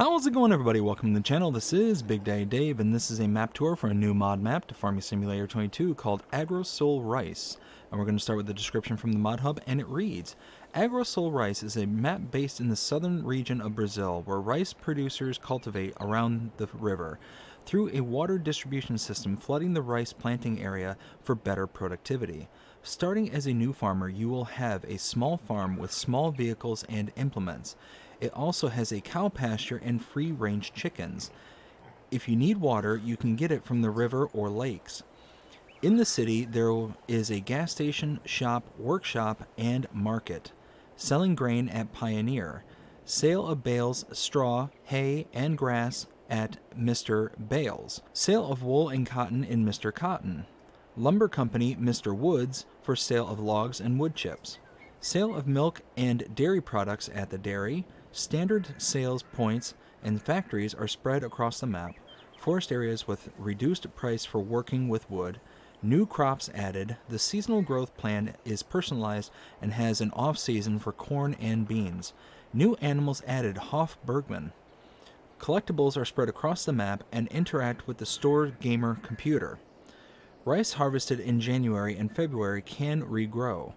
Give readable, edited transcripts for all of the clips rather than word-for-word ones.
How's it going, everybody? Welcome to the channel. This is Big Daddy Dave, and this is a map tour for a new mod map to Farming Simulator 22 called Agro Sul Rice. And we're going to start with the description from the mod hub, and it reads: Agro Sul Rice is a map based in the southern region of Brazil, where rice producers cultivate around the river through a water distribution system, flooding the rice planting area for better productivity. Starting as a new farmer, you will have a small farm with small vehicles and implements. It also has a cow pasture and free-range chickens. If you need water, you can get it from the river or lakes. In the city, there is a gas station, shop, workshop, and market. Selling grain at Pioneer. Sale of bales, straw, hay, and grass at Mr. Bales. Sale of wool and cotton in Mr. Cotton. Lumber company Mr. Woods for sale of logs and wood chips. Sale of milk and dairy products at the dairy. Standard sales points and factories are spread across the map. Forest areas with reduced price for working with wood. New crops added. The seasonal growth plan is personalized and has an off-season for corn and beans. New animals added. Hoff Bergman. Collectibles are spread across the map and interact with the store gamer computer. Rice harvested in January and February can regrow.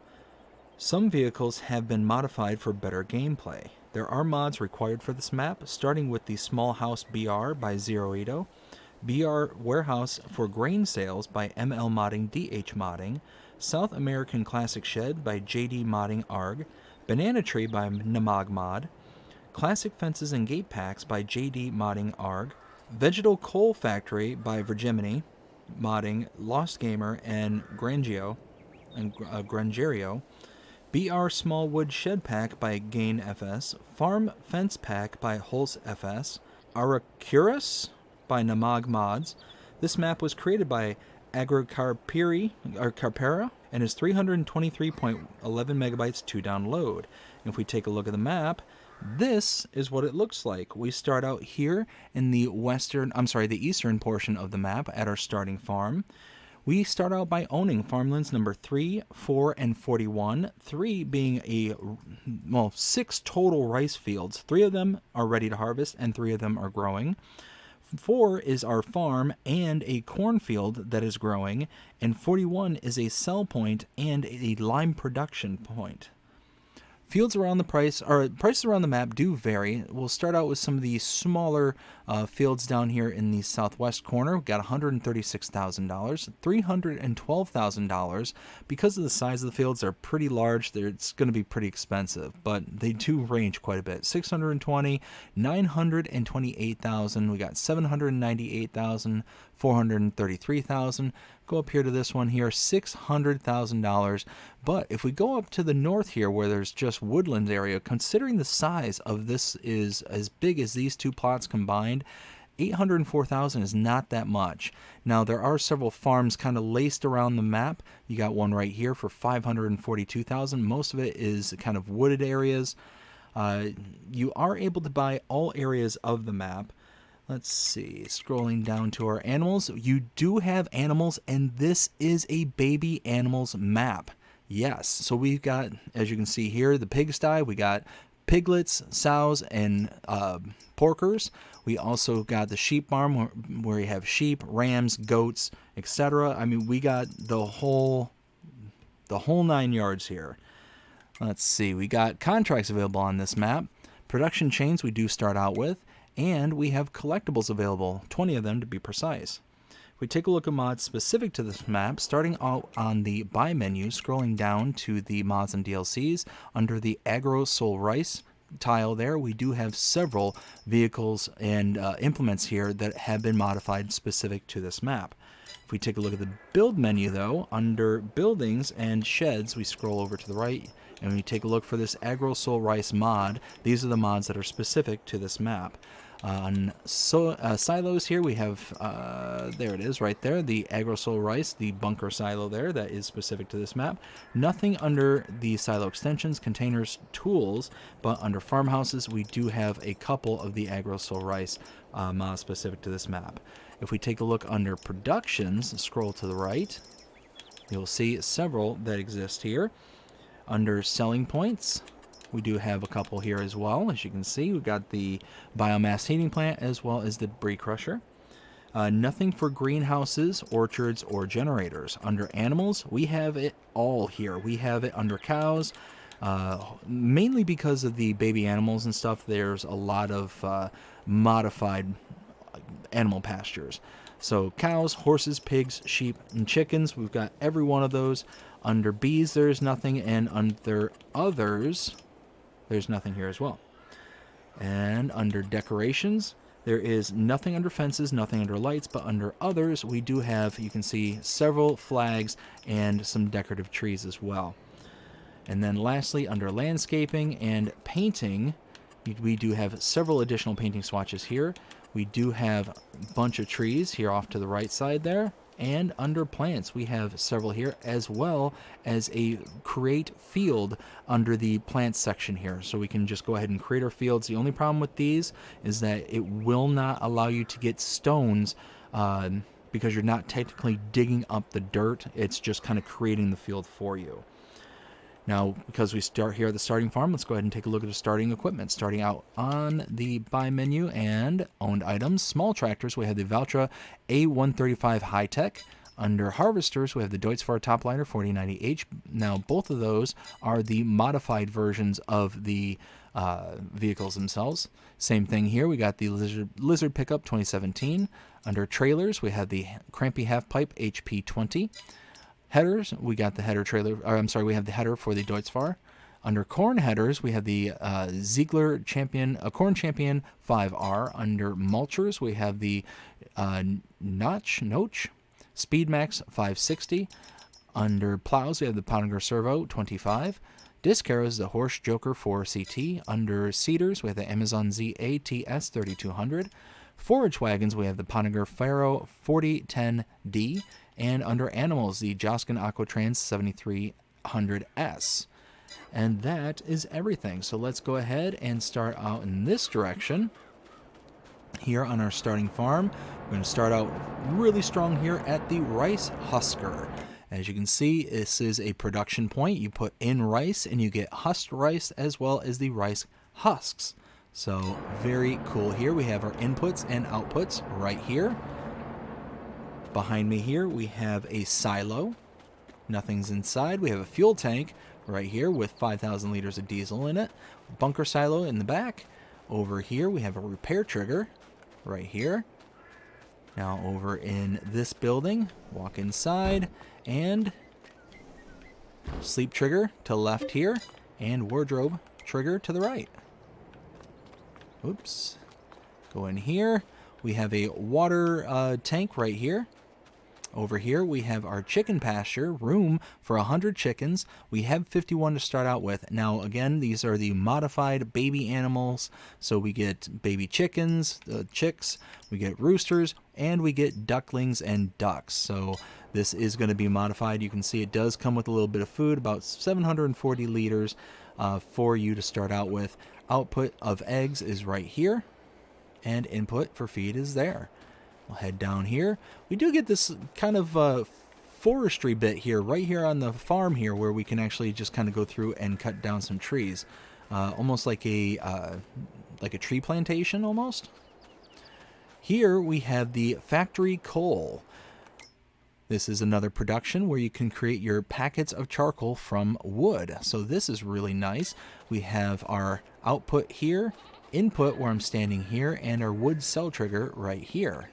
Some vehicles have been modified for better gameplay. There are mods required for this map, starting with the Small House BR by Zero Ito, BR Warehouse for Grain Sales by ML Modding DH Modding, South American Classic Shed by JD Modding ARG, Banana Tree by Namag Mod, Classic Fences and Gate Packs by JD Modding ARG, Vegetal Coal Factory by Virgimini Modding Lost Gamer and Grangerio, BR Small Wood Shed Pack by Gain FS, Farm Fence Pack by Hulse FS, Aracuras by Namag Mods. This map was created by AGROCAIPIRA and is 323.11 megabytes to download. And if we take a look at the map, this is what it looks like. We start out here in the eastern portion of the map at our starting farm. We start out by owning farmlands number 3, 4, and 41. 3 being 6 total rice fields. 3 of them are ready to harvest and 3 of them are growing. 4 is our farm and a cornfield that is growing, and 41 is a sell point and a lime production point. Fields around the prices around the map do vary. We'll start out with some of the smaller fields down here in the southwest corner. We've got $136,000, $312,000. Because of the size of the fields, they're pretty large. It's going to be pretty expensive, but they do range quite a bit. $620,000, $928,000. We got $798,000, $433,000. Go up here to this one here, $600,000. But if we go up to the north here where there's just woodland area, considering the size of this is as big as these two plots combined, $804,000 is not that much. Now there are several farms kind of laced around the map. You got one right here for $542,000. Most of it is kind of wooded areas. You are able to buy all areas of the map. Let's see, scrolling down to our animals. You do have animals, and this is a baby animals map. Yes, so we've got, as you can see here, the pigsty. We got piglets, sows, and porkers. We also got the sheep farm where you have sheep, rams, goats, etc. I mean, we got the whole 9 yards here. Let's see, we got contracts available on this map. Production chains we do start out with. And we have collectibles available, 20 of them to be precise. If we take a look at mods specific to this map, starting out on the buy menu, scrolling down to the mods and DLCs, under the Agro Sul Rice tile there, we do have several vehicles and implements here that have been modified specific to this map. If we take a look at the build menu though, under buildings and sheds, we scroll over to the right and we take a look for this Agro Sul Rice mod. These are the mods that are specific to this map. On silos here we have, there it is right there, the Agro Sul Rice, the bunker silo there that is specific to this map. Nothing under the silo extensions, containers, tools, but under farmhouses we do have a couple of the Agro Sul Rice mods specific to this map. If we take a look under productions, scroll to the right, you'll see several that exist here. Under selling points, We do have a couple here as well. As you can see, we've got the biomass heating plant as well as the debris crusher. Nothing for greenhouses, orchards, or generators. Under animals, we have it all here. We have it under cows, mainly because of the baby animals and stuff. There's a lot of modified animal pastures. So cows, horses, pigs, sheep, and chickens, we've got every one of those. Under bees, there's nothing, and under others, there's nothing here as well. And under decorations, there is nothing under fences, nothing under lights, but under others, we do have, you can see, several flags and some decorative trees as well. And then lastly, under landscaping and painting, we do have several additional painting swatches here. We do have a bunch of trees here off to the right side there. And under plants, we have several here, as well as a create field under the plants section here. So we can just go ahead and create our fields. The only problem with these is that it will not allow you to get stones because you're not technically digging up the dirt. It's just kind of creating the field for you. Now, because we start here at the starting farm, let's go ahead and take a look at the starting equipment. Starting out on the buy menu and owned items, small tractors, we have the Valtra A135 High Tech. Under harvesters, we have the Deutz-Fahr Topliner 4090H. Now, both of those are the modified versions of the vehicles themselves. Same thing here, we got the Lizard Pickup 2017. Under trailers, we have the Crampy Half Pipe HP20. Headers, we got the header trailer, or I'm sorry, we have the header for the Deutz-Fahr. Under corn headers, we have the Ziegler Champion, Corn Champion 5R. Under mulchers, we have the Notch Speedmax 560. Under plows, we have the Pottinger Servo 25. Disc harrows, the Horsch Joker 4CT. Under seeders, we have the Amazon ZA TS 3200. Forage wagons, we have the Pottinger Faro 4010D. And under animals, the Joskin Aquatrans 7300S. And that is everything. So let's go ahead and start out in this direction. Here on our starting farm, we're going to start out really strong here at the rice husker. As you can see, this is a production point. You put in rice and you get husked rice as well as the rice husks. So very cool here. We have our inputs and outputs right here. Behind me here, we have a silo. Nothing's inside. We have a fuel tank right here with 5,000 liters of diesel in it. Bunker silo in the back. Over here, we have a repair trigger right here. Now over in this building, walk inside, and sleep trigger to the left here, and wardrobe trigger to the right. Oops. Go in here. We have a water tank right here. Over here, we have our chicken pasture, room for 100 chickens. We have 51 to start out with. Now, again, these are the modified baby animals. So we get baby chickens, chicks, we get roosters, and we get ducklings and ducks. So this is going to be modified. You can see it does come with a little bit of food, about 740 liters for you to start out with. Output of eggs is right here, and input for feed is there. We'll head down here. We do get this kind of forestry bit here, right here on the farm here, where we can actually just kind of go through and cut down some trees, almost like a tree plantation almost. Here we have the factory coal. This is another production where you can create your packets of charcoal from wood. So this is really nice. We have our output here, input where I'm standing here, and our wood cell trigger right here.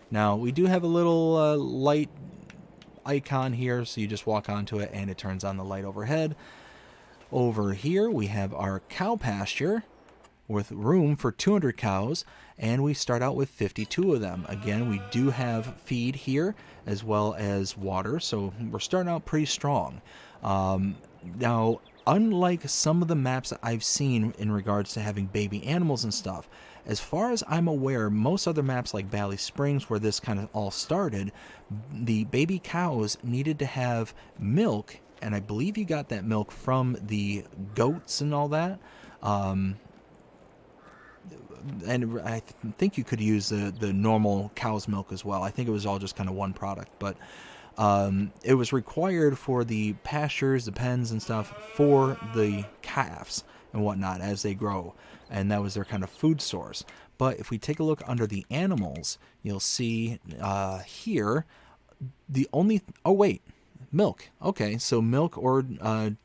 Now, we do have a little light icon here, so you just walk onto it and it turns on the light overhead. Over here, we have our cow pasture with room for 200 cows, and we start out with 52 of them. Again, we do have feed here as well as water, so we're starting out pretty strong. Now, unlike some of the maps that I've seen in regards to having baby animals and stuff, as far as I'm aware, most other maps like Valley Springs, where this kind of all started, the baby cows needed to have milk, and I believe you got that milk from the goats and all that. And I think you could use the normal cow's milk as well. I think it was all just kind of one product, but it was required for the pastures, the pens and stuff for the calves. and whatnot as they grow, and that was their kind of food source. But if we take a look under the animals, you'll see here the only milk. Okay, so milk or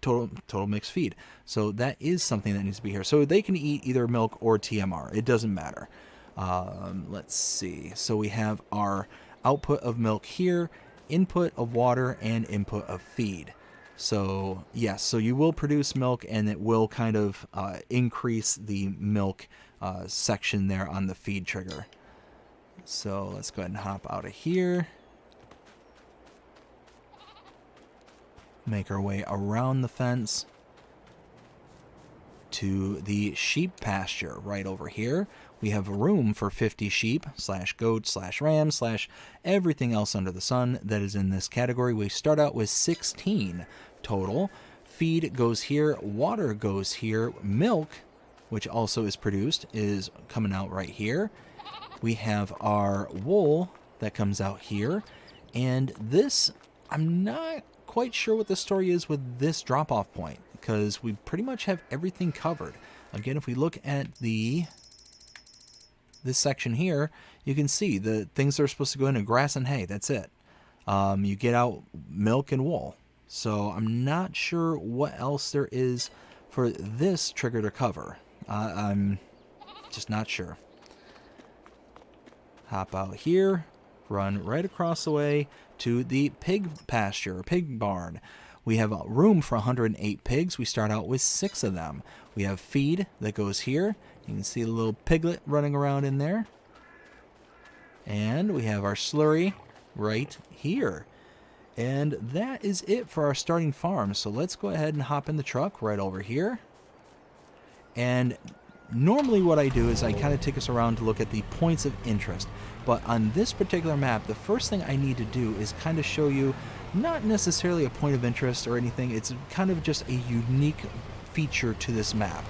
total mixed feed. So that is something that needs to be here. So they can eat either milk or TMR. It doesn't matter. Let's see. So we have our output of milk here, input of water, and input of feed. So yes, so you will produce milk, and it will kind of increase the milk section there on the feed trigger. So let's go ahead and hop out of here. Make our way around the fence to the sheep pasture right over here. We have room for 50 sheep / goat / ram / everything else under the sun that is in this category. We start out with 16 total. Feed goes here, water goes here, milk, which also is produced, is coming out right here. We have our wool that comes out here, and this, I'm not quite sure what the story is with this drop-off point, because we pretty much have everything covered. Again, if we look at this section here, you can see the things that are supposed to go into grass and hay. That's it. You get out milk and wool. So I'm not sure what else there is for this trigger to cover. I'm just not sure. Hop out here, run right across the way to the pig pasture, pig barn. We have room for 108 pigs. We start out with 6 of them. We have feed that goes here. You can see a little piglet running around in there. And we have our slurry right here. And that is it for our starting farm. So let's go ahead and hop in the truck right over here. And normally what I do is I kind of take us around to look at the points of interest. But on this particular map, the first thing I need to do is kind of show you not necessarily a point of interest or anything. It's kind of just a unique feature to this map.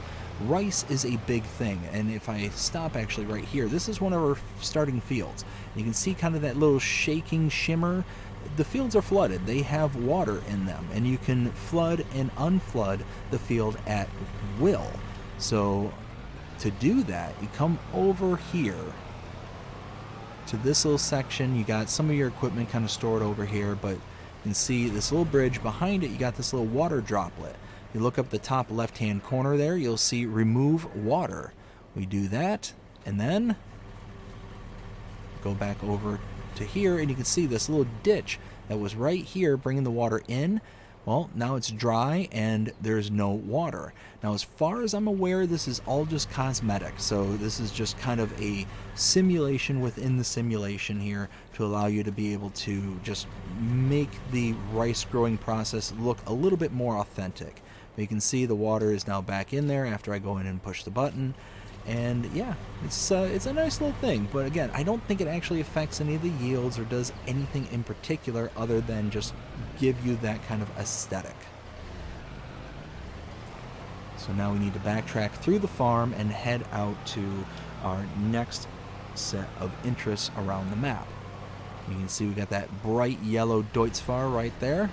Rice is a big thing, and if I stop actually right here, this is one of our starting fields. You can see kind of that little shaking shimmer. The fields are flooded. They have water in them, and you can flood and unflood the field at will. So to do that, you come over here to this little section. You got some of your equipment kind of stored over here, but you can see this little bridge. Behind it, you got this little water droplet. You look up the top left-hand corner there, you'll see remove water. We do that, and then go back over to here, and you can see this little ditch that was right here bringing the water in. Well, now it's dry and there's no water. Now, as far as I'm aware, this is all just cosmetic. So this is just kind of a simulation within the simulation here to allow you to be able to just make the rice growing process look a little bit more authentic. But you can see the water is now back in there after I go in and push the button. And yeah, it's a nice little thing, but again, I don't think it actually affects any of the yields or does anything in particular other than just give you that kind of aesthetic. So now we need to backtrack through the farm and head out to our next set of interests around the map. You can see we got that bright yellow Deutzfahr right there.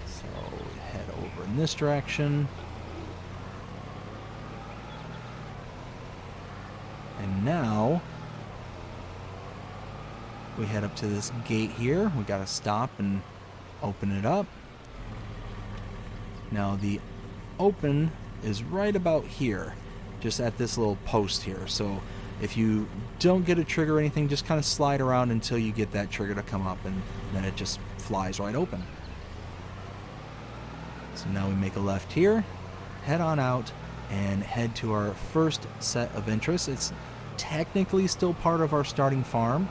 So we head over in this direction. And now we head up to this gate here. We got to stop and open it up. Now the open is right about here, just at this little post here. So if you don't get a trigger or anything, just kind of slide around until you get that trigger to come up, and then it just flies right open. So now we make a left here, head on out, and head to our first set of interests. It's technically still part of our starting farm,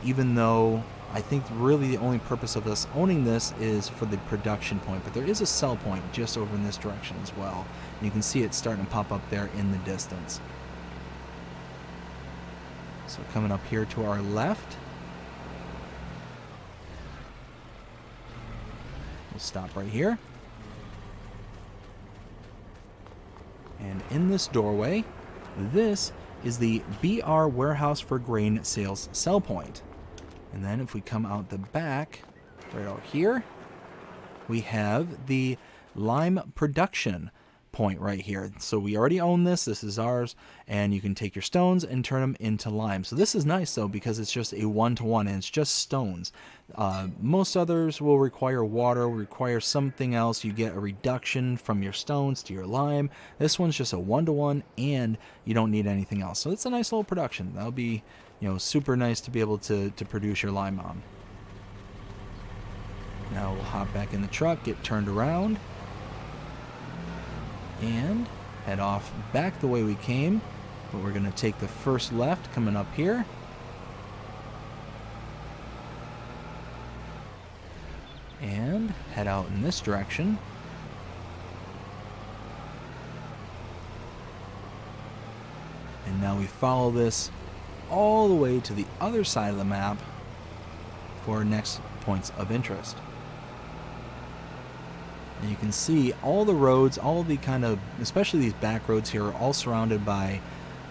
even though I think really the only purpose of us owning this is for the production point, but there is a sell point just over in this direction as well. And you can see it starting to pop up there in the distance. So coming up here to our left, we'll stop right here. And in this doorway, this is the BR Warehouse for Grain Sales sell point. And then if we come out the back, right out here, we have the lime production point right here. So we already own this. This is ours, and you can take your stones and turn them into lime. So this is nice though, because it's just a 1-to-1 and it's just stones. Most others will require water, require something else. You get a reduction from your stones to your lime. This one's just a 1-to-1, and you don't need anything else. So it's a nice little production. That'll be, super nice to be able to produce your lime on. Now we'll hop back in the truck, get turned around, and head off back the way we came. But we're going to take the first left coming up here. And head out in this direction. And now we follow this all the way to the other side of the map for our next points of interest. And you can see all the roads, all the kind of, especially these back roads here, are all surrounded by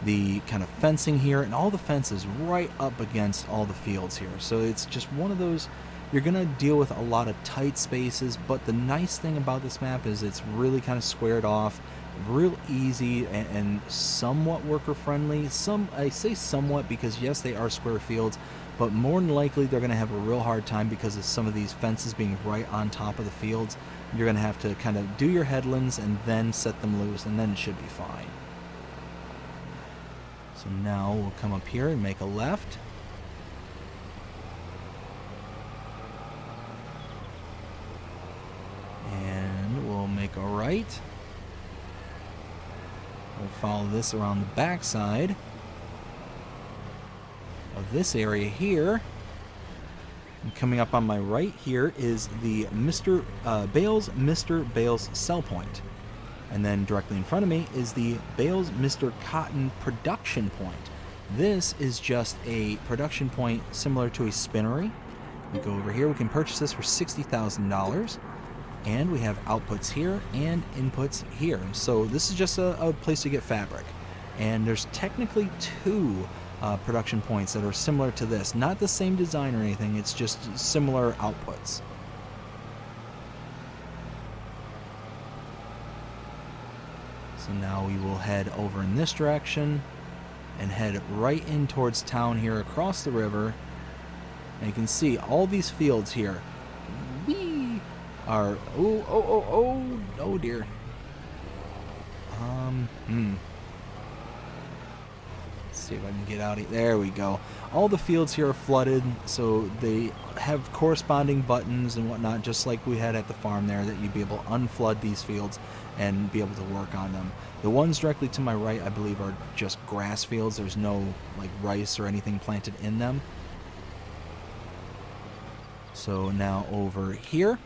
the kind of fencing here, and all the fences right up against all the fields here. So it's just one of those, you're going to deal with a lot of tight spaces, but the nice thing about this map is it's really kind of squared off, real easy, and somewhat worker friendly. I say somewhat because yes, they are square fields, but more than likely they're going to have a real hard time because of some of these fences being right on top of the fields. You're going to have to kind of do your headlands and then set them loose, and then it should be fine. So now we'll come up here and make a left. And we'll make a right. We'll follow this around the backside of this area here. And coming up on my right here is the Mr. Bales sell point. And then directly in front of me is the Bales Mr. Cotton production point. This is just a production point similar to a spinnery. We go over here, we can purchase this for $60,000. And we have outputs here and inputs here. So this is just a place to get fabric. And there's technically two production points that are similar to this. Not the same design or anything, it's just similar outputs. So now we will head over in this direction and head right in towards town here across the river. And you can see all these fields here. Are oh dear. Let's see if I can get out of here. There we go. All the fields here are flooded, so they have corresponding buttons and whatnot, just like we had at the farm there, that you'd be able to unflood these fields and be able to work on them. The ones directly to my right, I believe, are just grass fields. There's no like rice or anything planted in them. So now over here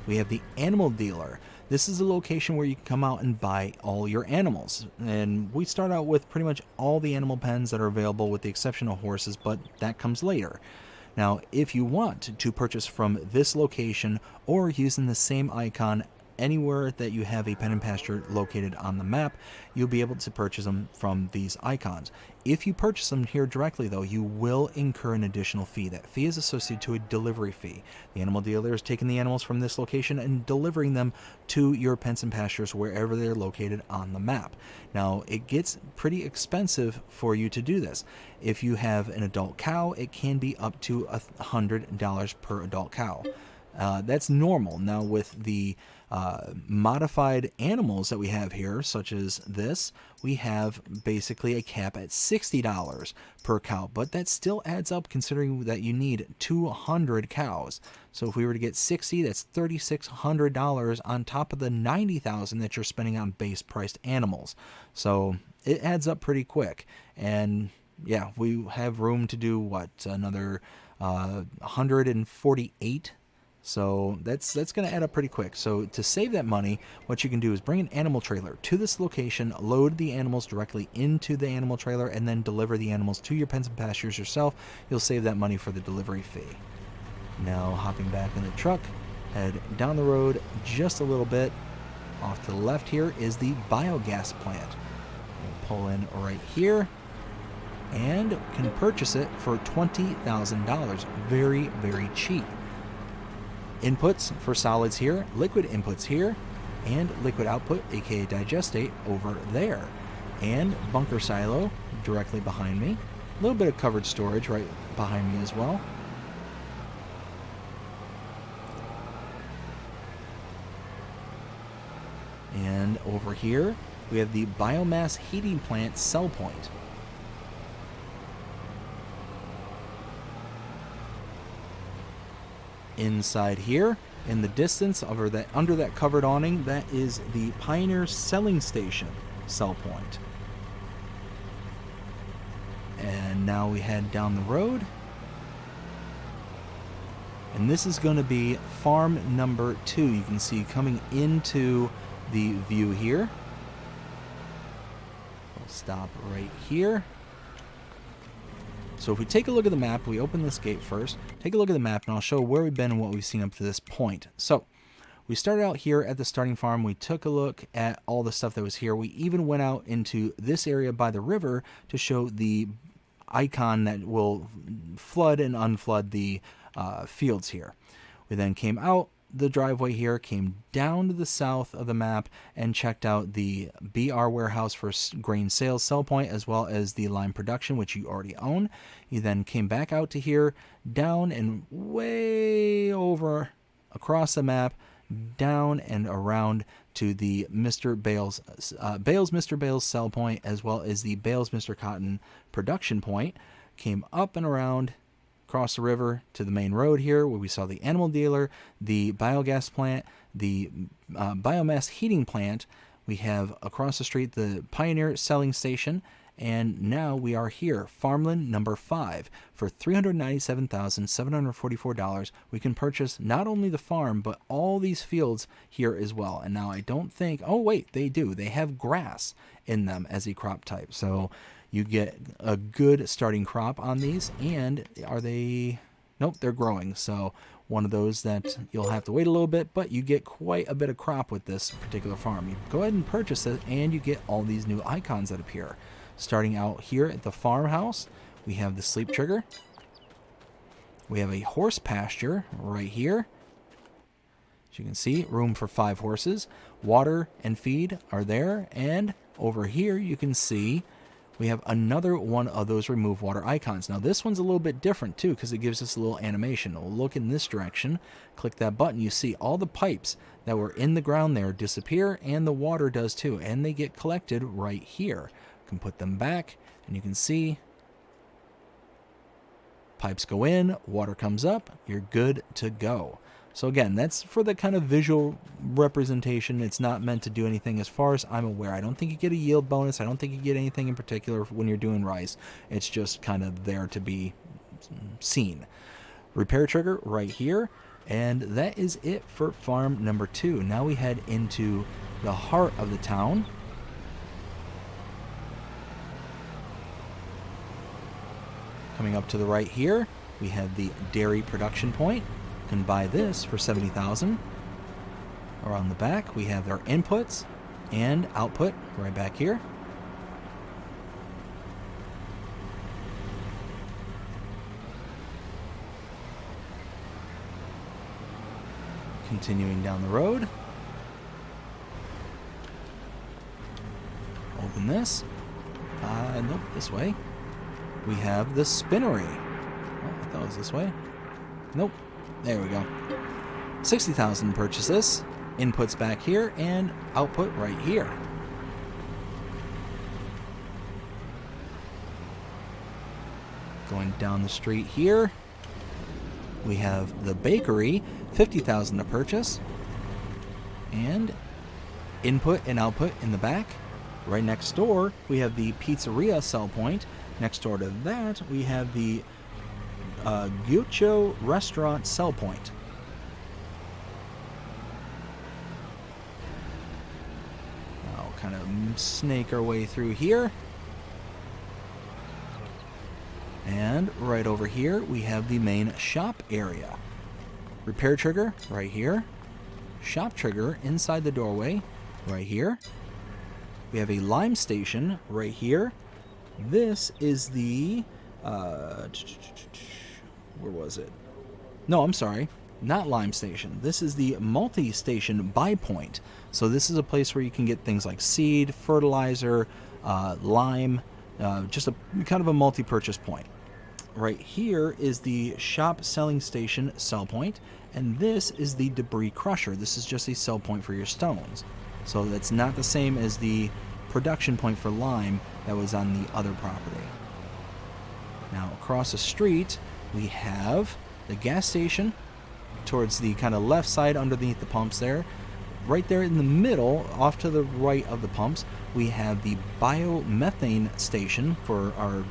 we have the animal dealer. This is a location where you can come out and buy all your animals. And we start out with pretty much all the animal pens that are available with the exception of horses, but that comes later. Now, if you want to purchase from this location or using the same icon anywhere that you have a pen and pasture located on the map, you'll be able to purchase them from these icons. If you purchase them here directly, though, you will incur an additional fee. That fee is associated to a delivery fee. The animal dealer is taking the animals from this location and delivering them to your pens and pastures wherever they're located on the map. Now, it gets pretty expensive for you to do this. If you have an adult cow, it can be up to $100 per adult cow. That's normal. Now, with the modified animals that we have here, such as this, we have basically a cap at $60 per cow, but that still adds up considering that you need 200 cows. So if we were to get 60, that's $3,600 on top of the $90,000 that you're spending on base priced animals. So it adds up pretty quick. And yeah, we have room to do what, another 148. So that's going to add up pretty quick. So to save that money, what you can do is bring an animal trailer to this location, load the animals directly into the animal trailer, and then deliver the animals to your pens and pastures yourself. You'll save that money for the delivery fee. Now hopping back in the truck, head down the road just a little bit. Off to the left here is the biogas plant. We'll pull in right here and can purchase it for $20,000. Very, very cheap. Inputs for solids here, liquid inputs here, and liquid output, aka digestate, over there. And bunker silo directly behind me. A little bit of covered storage right behind me as well. And over here, we have the biomass heating plant cell point. Inside here, in the distance under that covered awning, that is the Pioneer Selling Station cell point. And now we head down the road. And this is going to be farm number 2. You can see coming into the view here. We'll stop right here. So if we take a look at the map, we open this gate first, take a look at the map, and I'll show where we've been and what we've seen up to this point. So we started out here at the starting farm. We took a look at all the stuff that was here. We even went out into this area by the river to show the icon that will flood and unflood the fields here. We then came out the driveway here, came down to the south of the map, and checked out the BR warehouse for grain sales sell point, as well as the lime production, which you already own. You then came back out to here, down and way over across the map, down and around to the Mr. Bales Mr. Bales sell point, as well as the Bales Mr. Cotton production point. Came up and around across the river to the main road here, where we saw the animal dealer, the biogas plant, the biomass heating plant. We have across the street the Pioneer Selling Station, and now we are here, farmland number 5. For $397,744, we can purchase not only the farm, but all these fields here as well. And now I don't think, oh wait, they do. They have grass in them as a crop type. So you get a good starting crop on these. And are they? Nope, they're growing. So one of those that you'll have to wait a little bit, but you get quite a bit of crop with this particular farm. You go ahead and purchase it, and you get all these new icons that appear. Starting out here at the farmhouse, we have the sleep trigger. We have a horse pasture right here. As you can see, room for 5 horses. Water and feed are there. And over here, you can see we have another one of those remove water icons. Now this one's a little bit different too, because it gives us a little animation. We'll look in this direction, click that button, you see all the pipes that were in the ground there disappear, and the water does too, and they get collected right here. You can put them back, and you can see pipes go in, water comes up, you're good to go. So again, that's for the kind of visual representation. It's not meant to do anything as far as I'm aware. I don't think you get a yield bonus. I don't think you get anything in particular when you're doing rice. It's just kind of there to be seen. Repair trigger right here. And that is it for farm number 2. Now we head into the heart of the town. Coming up to the right here, we have the dairy production point. Can buy this for $70,000. Around the back, we have their inputs and output right back here. Continuing down the road. Open this. Nope, this way. We have the spinnery. Oh, I thought it was this way. Nope. There we go. $60,000 purchase this. Inputs back here and output right here. Going down the street here, we have the bakery, $50,000 to purchase. And input and output in the back. Right next door, we have the pizzeria sell point. Next door to that, we have the Guccio restaurant sell point. I'll kind of snake our way through here. And right over here, we have the main shop area. Repair trigger right here. Shop trigger inside the doorway right here. We have a lime station right here. This is the where was it? No, I'm sorry. not lime station. This is the multi-station buy point. So this is a place where you can get things like seed, fertilizer, lime, just a kind of a multi-purchase point. Right here is the shop selling station sell point, and this is the debris crusher. This is just a sell point for your stones. So that's not the same as the production point for lime that was on the other property. Now across the street we have the gas station towards the kind of left side underneath the pumps there. Right there in the middle, off to the right of the pumps, we have the biomethane station for our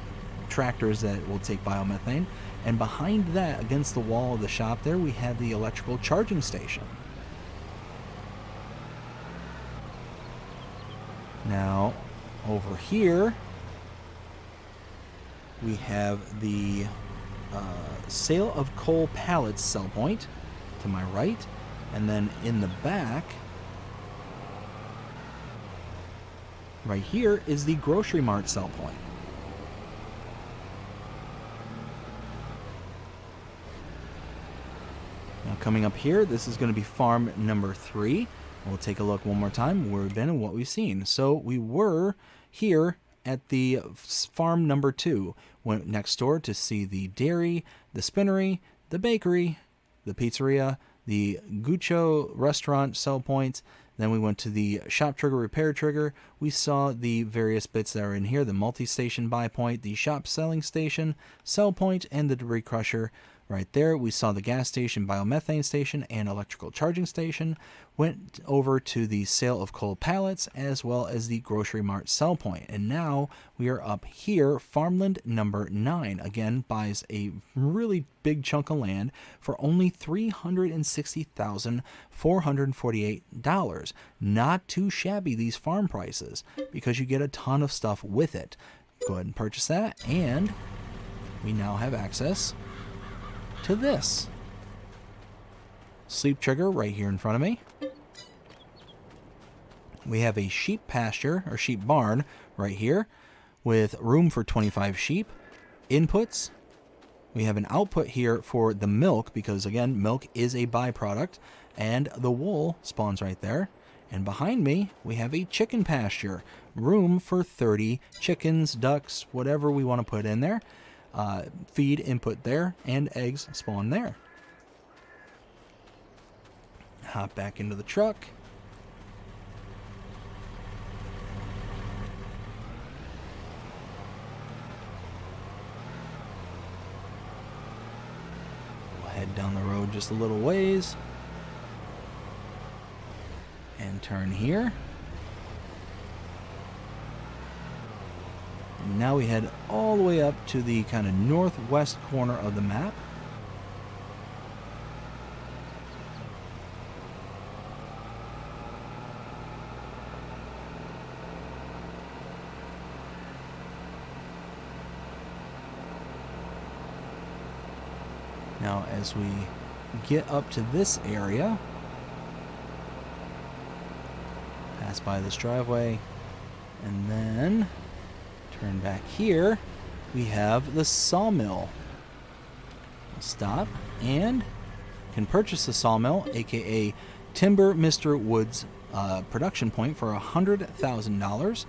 tractors that will take biomethane. And behind that, against the wall of the shop there, we have the electrical charging station. Now, over here, we have the sale of coal pallets sell point to my right, and then in the back right here is the grocery mart sell point. Now coming up here, this is going to be farm number 3. We'll take a look one more time where we've been and what we've seen. So we were here at the farm number 2. Went next door to see the dairy, the spinnery, the bakery, the pizzeria, the Guccio restaurant sell points. Then we went to the shop trigger, repair trigger. We saw the various bits that are in here, the multi-station buy point, the shop selling station, sell point, and the debris crusher. Right there, we saw the gas station, biomethane station, and electrical charging station. Went over to the sale of coal pallets as well as the grocery mart sell point. And now we are up here, farmland number 9. Again, buys a really big chunk of land for only $360,448. Not too shabby, these farm prices, because you get a ton of stuff with it. Go ahead and purchase that, and we now have access to this sleep trigger right here in front of me. We have a sheep pasture or sheep barn right here with room for 25 sheep. Inputs, we have an output here for the milk, because again, milk is a byproduct, and the wool spawns right there. And behind me we have a chicken pasture, room for 30 chickens, ducks, whatever we want to put in there. Feed input there, and eggs spawn there. Hop back into the truck. We'll head down the road just a little ways and turn here. And now we head all the way up to the kind of northwest corner of the map. Now as we get up to this area, pass by this driveway, and then turn back here, we have the sawmill. Stop and can purchase the sawmill, aka Timber Mr. Wood's production point, for $100,000.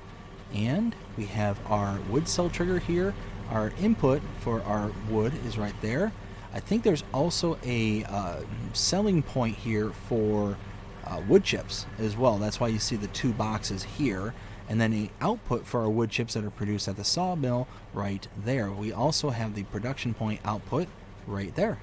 And we have our wood cell trigger here. Our input for our wood is right there. I think there's also a selling point here for wood chips as well. That's why you see the 2 boxes here. And then an output for our wood chips that are produced at the sawmill right there. We also have the production point output right there.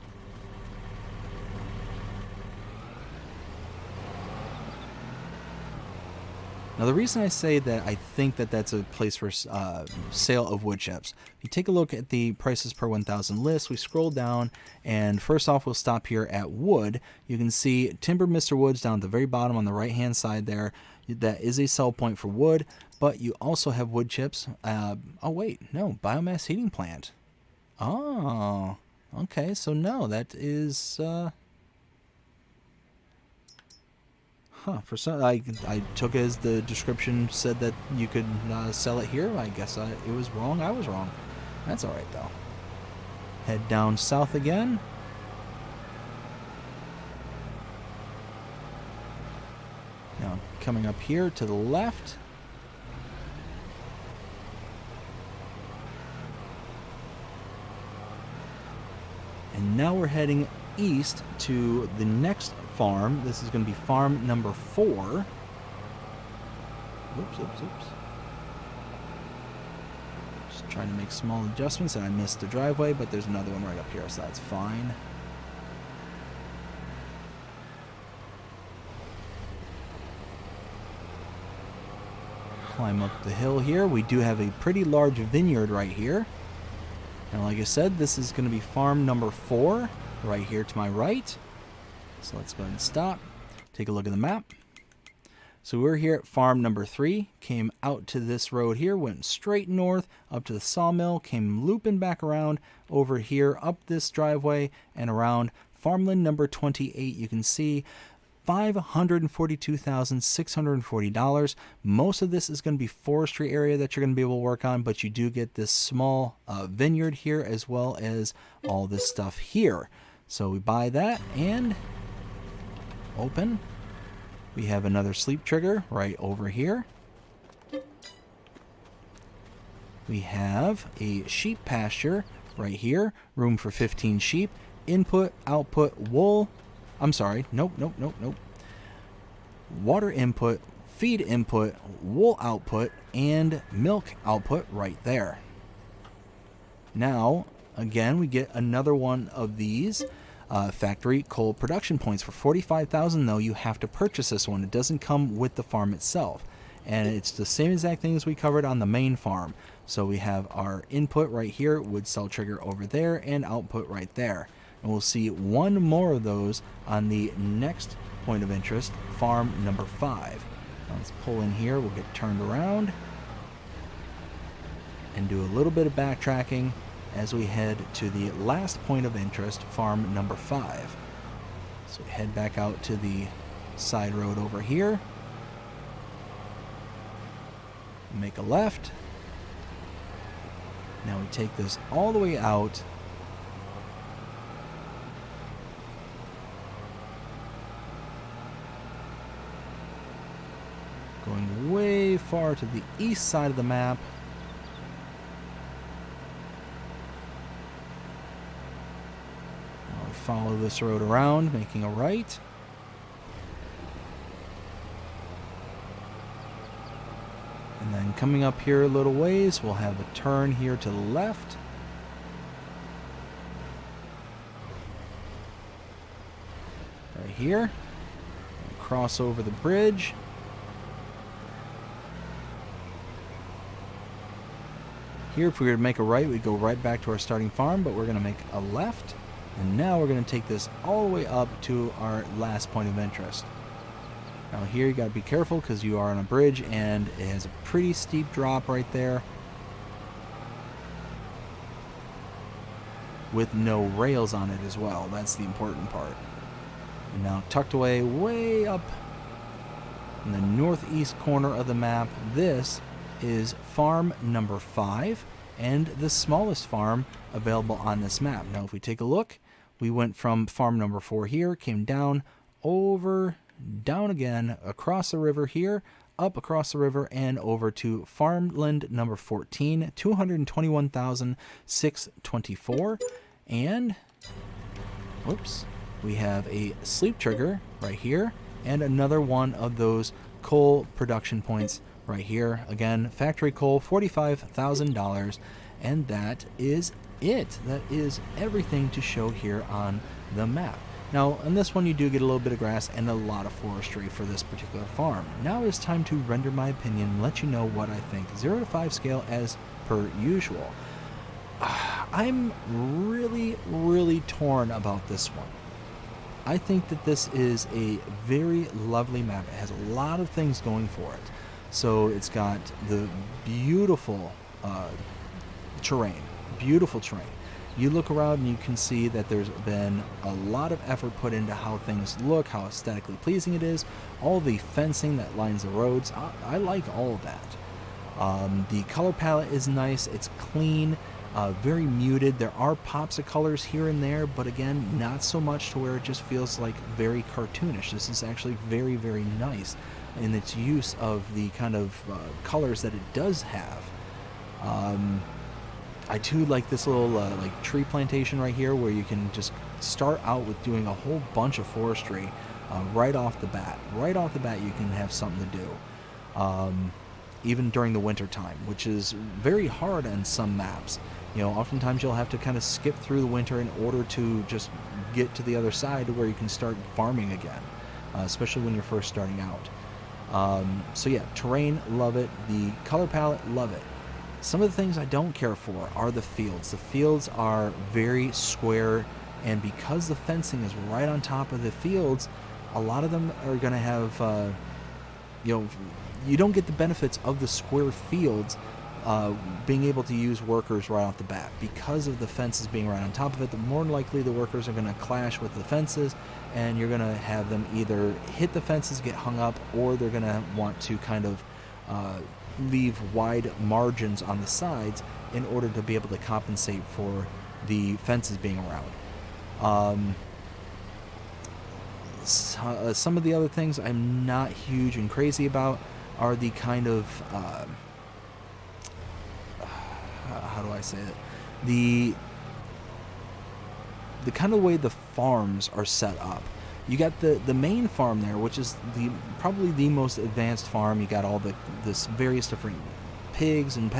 Now the reason I say that I think that that's a place for sale of wood chips, if you take a look at the prices per 1,000 list, we scroll down, and first off we'll stop here at wood. You can see Timber Mr. Woods down at the very bottom on the right hand side there. That is a sell point for wood, but you also have wood chips. Oh wait, no, biomass heating plant. Oh, okay, so no, that is for some, I took it as the description said that you could sell it here. I guess it was wrong. I was wrong. That's all right though. Head down south again. coming up here to the left. And now we're heading east to the next farm. This is going to be farm number 4. Oops. Just trying to make small adjustments, and I missed the driveway, but there's another one right up here, so that's fine. Climb up the hill here. We do have a pretty large vineyard right here. And like I said, this is going to be farm number 4 right here to my right. So let's go ahead and stop. Take a look at the map. So we're here at farm number 3, came out to this road here, went straight north up to the sawmill, came looping back around over here, up this driveway and around farmland number 28. You can see $542,640. Most of this is going to be forestry area that you're going to be able to work on, but you do get this small vineyard here as well as all this stuff here. So we buy that and open. We have another sleep trigger right over here. We have a sheep pasture right here, room for 15 sheep. Input, output, wool. I'm sorry, nope. Water input, feed input, wool output, and milk output right there. Now, again, we get another one of these factory coal production points for $45,000. Though you have to purchase this one. It doesn't come with the farm itself, and it's the same exact thing as we covered on the main farm. So we have our input right here, wood cell trigger over there, and output right there. And we'll see one more of those on the next point of interest, farm number 5. Now let's pull in here. We'll get turned around and do a little bit of backtracking as we head to the last point of interest, farm number 5. So we head back out to the side road over here, make a left. Now we take this all the way out going way far to the east side of the map. Now we follow this road around, making a right. And then coming up here a little ways, we'll have a turn here to the left. Right here. Cross over the bridge. Here, if we were to make a right, we'd go right back to our starting farm, but we're going to make a left. And now we're going to take this all the way up to our last point of interest. Now here you got to be careful because you are on a bridge and it has a pretty steep drop right there with no rails on it as well. That's the important part. And now tucked away way up in the northeast corner of the map, this is farm number 5 and the smallest farm available on this map. Now if we take a look, we went from farm number 4 here, came down over, down again, across the river here, up across the river, and over to farmland number 14, 221,624. And whoops, we have a sleep trigger right here and another one of those coal production points right here. Again, factory coal, $45,000, and that is it. That is everything to show here on the map. Now, on this one, you do get a little bit of grass and a lot of forestry for this particular farm. Now it's time to render my opinion and let you know what I think. 0 to 5 scale as per usual. I'm really torn about this one. I think that this is a very lovely map. It has a lot of things going for it. So it's got the beautiful terrain, beautiful terrain. You look around and you can see that there's been a lot of effort put into how things look, how aesthetically pleasing it is, all the fencing that lines the roads. I like all of that. The color palette is nice, it's clean, very muted. There are pops of colors here and there, but again, not so much to where it just feels like very cartoonish. This is actually very nice. in its use of the kind of colors that it does have. I do like this little like tree plantation right here, where you can just start out with doing a whole bunch of forestry right off the bat. Right off the bat, you can have something to do, even during the winter time, which is very hard on some maps. You know, oftentimes you'll have to kind of skip through the winter in order to just get to the other side where you can start farming again, especially when you're first starting out. So yeah, terrain, love it. The color palette, love it. Some of the things I don't care for are the fields. The fields are very square, and because the fencing is right on top of the fields, a lot of them are going to have, you know, you don't get the benefits of the square fields being able to use workers right off the bat. Because of the fences being right on top of it, the more likely the workers are going to clash with the fences, and you're going to have them either hit the fences, get hung up, or they're going to want to kind of leave wide margins on the sides in order to be able to compensate for the fences being around. Some of the other things I'm not huge and crazy about are the kind of how do I say it? The kind of way the farms are set up. You got the main farm there, which is probably the most advanced farm. You got all this various different pigs and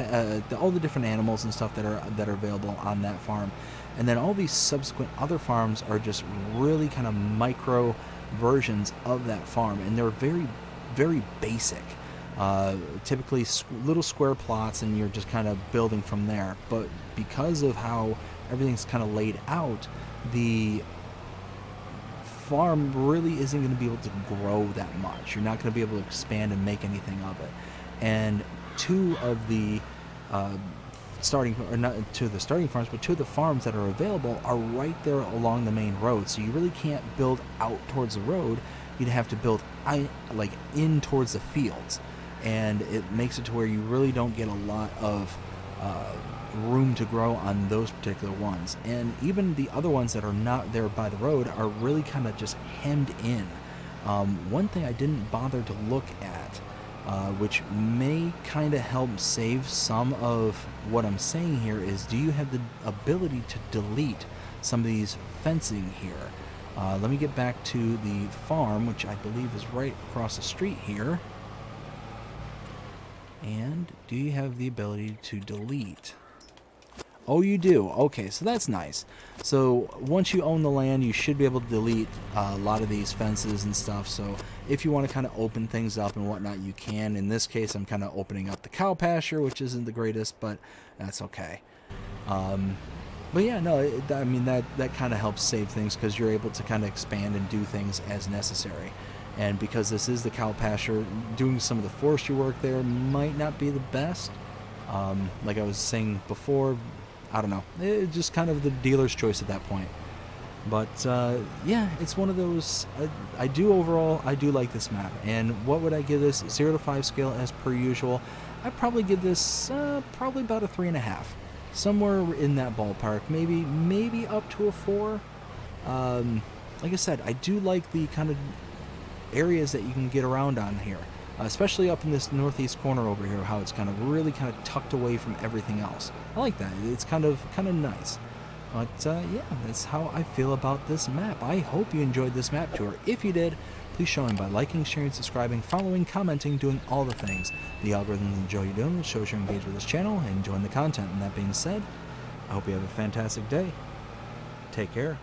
all the different animals and stuff that are available on that farm, and then all these subsequent other farms are just really kind of micro versions of that farm, and they're very, very basic. Typically little square plots, and you're just kind of building from there. But because of how everything's kind of laid out, the farm really isn't going to be able to grow that much. You're not going to be able to expand and make anything of it. And two of the starting farms, but two of the farms that are available are right there along the main road. So you really can't build out towards the road. You'd have to build in towards the fields, and it makes it to where you really don't get a lot of room to grow on those particular ones. And even the other ones that are not there by the road are really kind of just hemmed in. One thing I didn't bother to look at, which may kind of help save some of what I'm saying here, is do you have the ability to delete some of these fencing here? Let me get back to the farm, which I believe is right across the street here. And do you have the ability to delete? Oh, you do. Okay, so that's nice. So once you own the land, you should be able to delete a lot of these fences and stuff. So if you want to kind of open things up and whatnot, you can. In this case, I'm kind of opening up the cow pasture, which isn't the greatest, but that's okay. But yeah, no, I mean, that kind of helps save things, because you're able to kind of expand and do things as necessary. And because this is the cow pasture, doing some of the forestry work there might not be the best. Like I was saying before, I don't know. It's just kind of the dealer's choice at that point. But yeah, it's one of those. I do like this map. And what would I give this? 0 to 5 scale as per usual. I'd probably give this probably about a 3.5. Somewhere in that ballpark. Maybe up to a 4. Like I said, I do like the kind of areas that you can get around on here. Especially up in this northeast corner over here, how it's kind of really kind of tucked away from everything else. I like that. It's kind of nice. But yeah, that's how I feel about this map. I hope you enjoyed this map tour. If you did, please show me by liking, sharing, subscribing, following, commenting, doing all the things the algorithms enjoy you doing, which shows you're engaged with this channel and enjoying the content. And that being said, I hope you have a fantastic day. Take care.